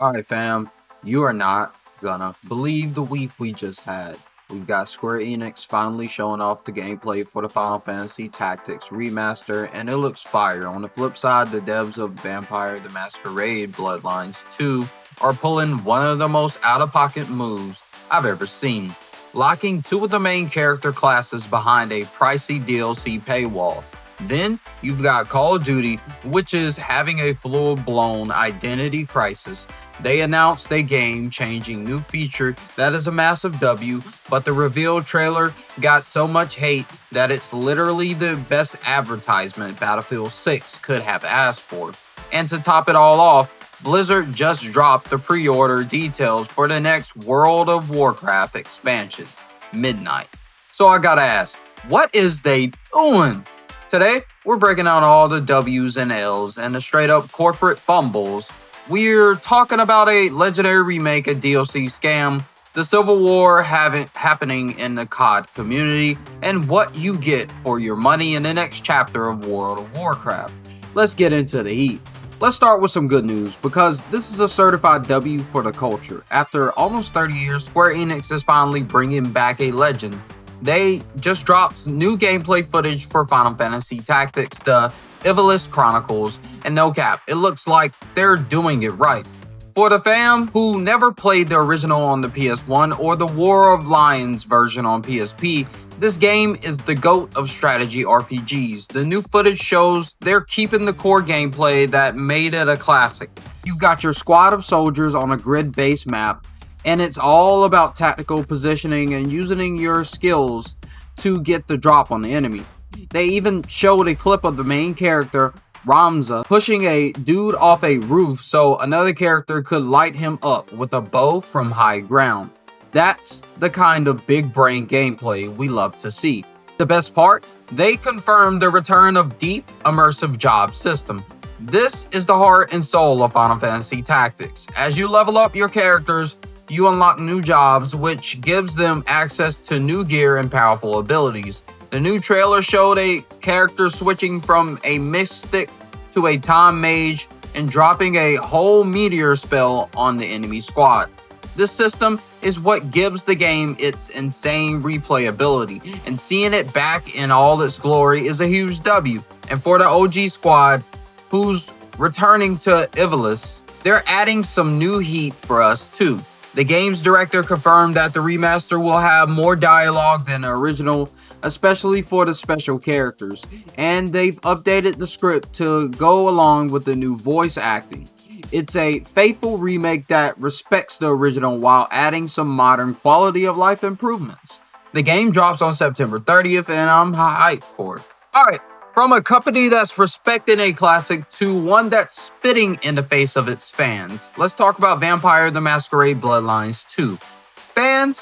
Alright, fam, you are not gonna believe the week we just had. We've got Square Enix finally showing off the gameplay for the Final Fantasy Tactics remaster, and it looks fire. On the flip side, the devs of Vampire the Masquerade Bloodlines 2 are pulling one of the most out-of-pocket moves I've ever seen, locking two of the main character classes behind a pricey DLC paywall. Then you've got Call of Duty, which is having a full-blown identity crisis. They announced a game-changing new feature that is a massive W, but the reveal trailer got so much hate that it's literally the best advertisement Battlefield 6 could have asked for. And to top it all off, Blizzard just dropped the pre-order details for the next World of Warcraft expansion, Midnight. So I gotta ask, what is they doing? Today, we're breaking down all the W's and L's and the straight up corporate fumbles. We're talking about a legendary remake, a DLC scam, the civil war happening in the COD community, and what you get for your money in the next chapter of World of Warcraft. Let's get into the heat. Let's start with some good news, because this is a certified W for the culture. After almost 30 years, Square Enix is finally bringing back a legend. They just dropped new gameplay footage for Final Fantasy Tactics, the Ivalice Chronicles, and no cap, it looks like they're doing it right. For the fam who never played the original on the PS1 or the War of Lions version on PSP, this game is the GOAT of strategy RPGs. The new footage shows they're keeping the core gameplay that made it a classic. You've got your squad of soldiers on a grid-based map, and it's all about tactical positioning and using your skills to get the drop on the enemy. They even showed a clip of the main character, Ramza, pushing a dude off a roof so another character could light him up with a bow from high ground. That's the kind of big brain gameplay we love to see. The best part? They confirmed the return of deep, immersive job system. This is the heart and soul of Final Fantasy Tactics. As you level up your characters, you unlock new jobs, which gives them access to new gear and powerful abilities. The new trailer showed a character switching from a mystic to a time mage and dropping a whole meteor spell on the enemy squad. This system is what gives the game its insane replayability, and seeing it back in all its glory is a huge W. And for the OG squad, who's returning to Ivalice, they're adding some new heat for us too. The game's director confirmed that the remaster will have more dialogue than the original, especially for the special characters, and they've updated the script to go along with the new voice acting. It's a faithful remake that respects the original while adding some modern quality of life improvements. The game drops on September 30th, and I'm hyped for it. Alright, from a company that's respecting a classic to one that's spitting in the face of its fans, let's talk about Vampire the Masquerade Bloodlines 2. Fam,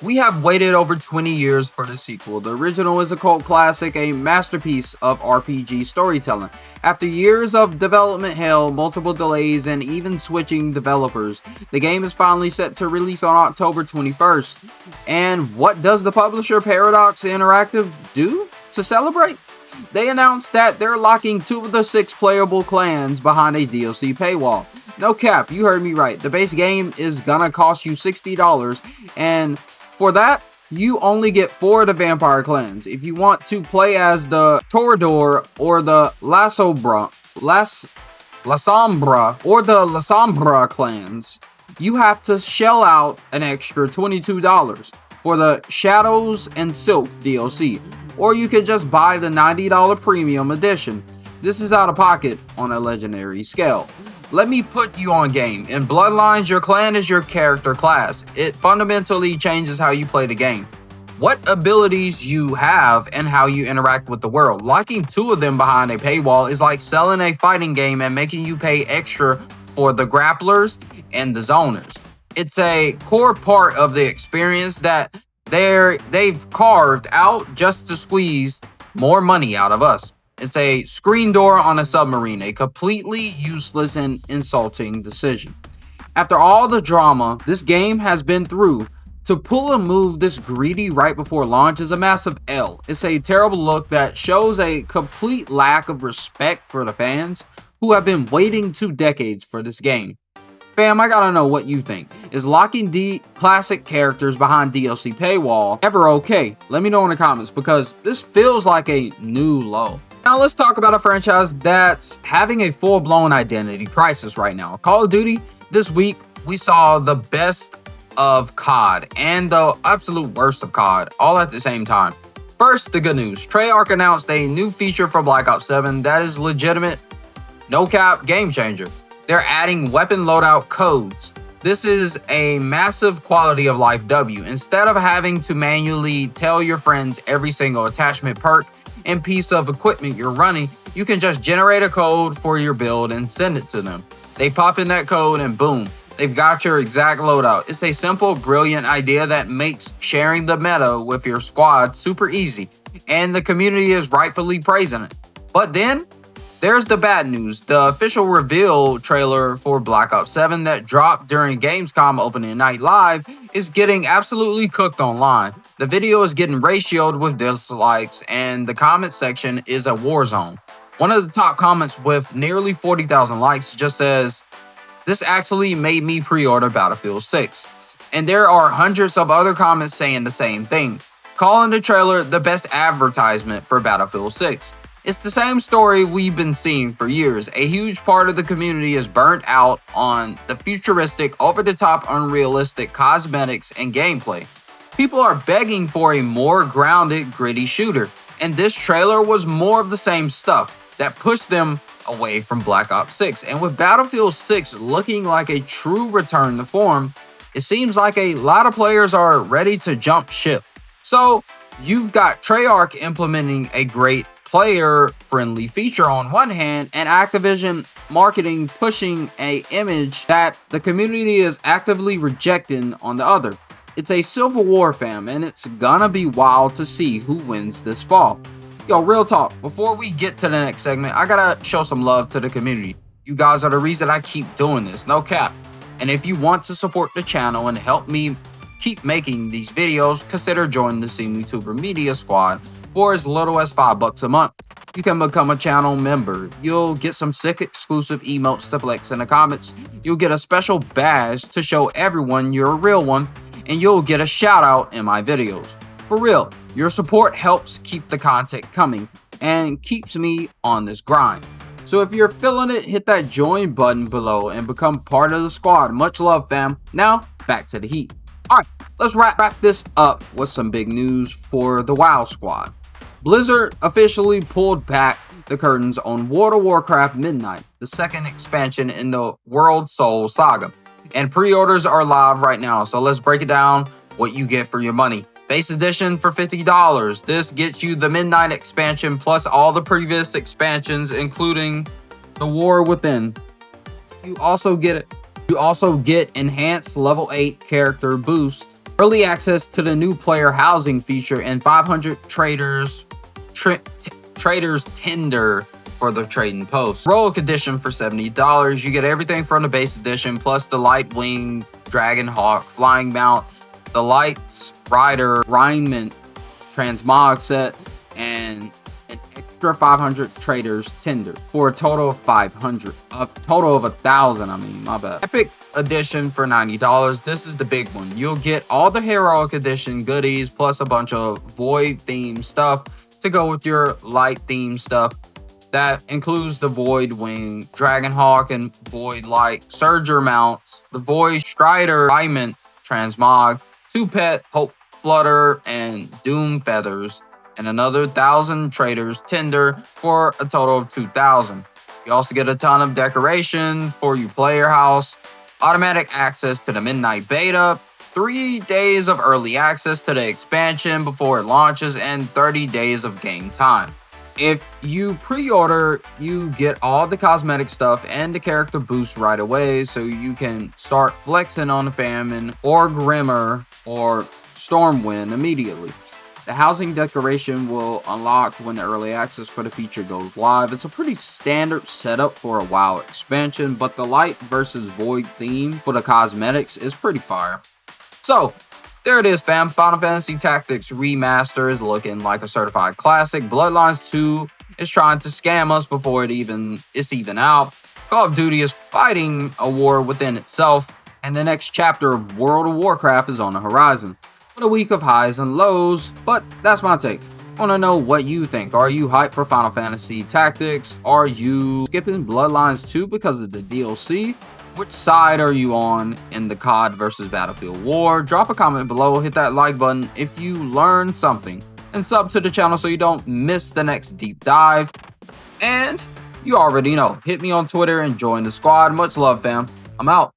we have waited over 20 years for the sequel. The original is a cult classic, a masterpiece of RPG storytelling. After years of development hell, multiple delays, and even switching developers, the game is finally set to release on October 21st. And what does the publisher Paradox Interactive do to celebrate? They announced that they're locking 2 of the 6 playable clans behind a DLC paywall. No cap, you heard me right. The base game is gonna cost you $60, and for that, you only get 4 of the vampire clans. If you want to play as the Torador or the La Sombra clans, you have to shell out an extra $22 for the Shadows and Silk DLC, or you could just buy the $90 premium edition. This is out of pocket on a legendary scale. Let me put you on game. In Bloodlines, your clan is your character class. It fundamentally changes how you play the game, what abilities you have, and how you interact with the world. Locking 2 of them behind a paywall is like selling a fighting game and making you pay extra for the grapplers and the zoners. It's a core part of the experience that they've carved out just to squeeze more money out of us. It's a screen door on a submarine, a completely useless and insulting decision. After all the drama this game has been through, to pull a move this greedy right before launch is a massive L. It's a terrible look that shows a complete lack of respect for the fans who have been waiting 2 decades for this game. Fam, I gotta know what you think. Is locking classic characters behind DLC paywall ever okay? Let me know in the comments, because this feels like a new low. Now let's talk about a franchise that's having a full-blown identity crisis right now. Call of Duty. This week, we saw the best of COD and the absolute worst of COD all at the same time. First, the good news. Treyarch announced a new feature for Black Ops 7 that is legitimate, no-cap game changer. They're adding weapon loadout codes. This is a massive quality of life W. Instead of having to manually tell your friends every single attachment, perk, and piece of equipment you're running, you can just generate a code for your build and send it to them. They pop in that code and boom, they've got your exact loadout. It's a simple, brilliant idea that makes sharing the meta with your squad super easy, and the community is rightfully praising it. But then, there's the bad news. The official reveal trailer for Black Ops 7 that dropped during Gamescom opening night live is getting absolutely cooked online. The video is getting ratioed with dislikes, and the comment section is a war zone. One of the top comments with nearly 40,000 likes just says, "This actually made me pre-order Battlefield 6. And there are hundreds of other comments saying the same thing, calling the trailer the best advertisement for Battlefield 6. It's the same story we've been seeing for years. A huge part of the community is burnt out on the futuristic, over-the-top, unrealistic cosmetics and gameplay. People are begging for a more grounded, gritty shooter, and this trailer was more of the same stuff that pushed them away from Black Ops 6. And with Battlefield 6 looking like a true return to form, it seems like a lot of players are ready to jump ship. So you've got Treyarch implementing a great player-friendly feature on one hand, and Activision marketing pushing an image that the community is actively rejecting on the other. It's a civil war, fam, and it's gonna be wild to see who wins this fall. Yo, real talk, before we get to the next segment, I gotta show some love to the community. You guys are the reason I keep doing this, no cap. And if you want to support the channel and help me keep making these videos, consider joining the SeemlyTuber Media Squad for as little as $5 a month. You can become a channel member. You'll get some sick exclusive emotes to flex in the comments. You'll get a special badge to show everyone you're a real one, and you'll get a shout out in my videos. For real, your support helps keep the content coming and keeps me on this grind. So if you're feeling it, hit that join button below and become part of the squad. Much love, fam. Now, back to the heat. All right, let's wrap this up with some big news for the WoW squad. Blizzard officially pulled back the curtains on World of Warcraft Midnight, the second expansion in the World Soul saga. And pre-orders are live right now, so let's break it down what you get for your money. Base edition for $50. This gets you the Midnight expansion plus all the previous expansions, including the War Within. You also get enhanced level 8 character boost, early access to the new player housing feature, and 500 traders tender for the trading post. Heroic edition for $70. You get everything from the base edition plus the Lightwing Dragonhawk flying mount, the Lights Rider Alignment transmog set, and an extra 500 traders tender for a total of 500. A total of 1,000. I mean, my bad. Epic edition for $90. This is the big one. You'll get all the heroic edition goodies plus a bunch of void themed stuff to go with your light themed stuff. That includes the Void Wing Dragonhawk and Void Light Surger mounts, the Void Strider Alignment transmog, 2 pet Hope Flutter and Doom feathers, and another 1,000 traders tender for a total of 2,000. You also get a ton of decorations for your player house, automatic access to the Midnight Beta, 3 days of early access to the expansion before it launches, and 30 days of game time. If you pre-order, you get all the cosmetic stuff and the character boost right away, so you can start flexing on the Famine or Grimmer or Stormwind immediately. The housing decoration will unlock when the early access for the feature goes live. It's a pretty standard setup for a WoW expansion, but the light versus void theme for the cosmetics is pretty fire. So, there it is, fam. Final Fantasy Tactics Remaster is looking like a certified classic. Bloodlines 2 is trying to scam us before it's even out. Call of Duty is fighting a war within itself, and the next chapter of World of Warcraft is on the horizon. With a week of highs and lows, but that's my take. I want to know what you think. Are you hyped for Final Fantasy Tactics? Are you skipping Bloodlines 2 because of the DLC? Which side are you on in the COD versus Battlefield war? Drop a comment below, hit that like button if you learned something, and sub to the channel so you don't miss the next deep dive. And you already know, hit me on Twitter and join the squad. Much love, fam. I'm out.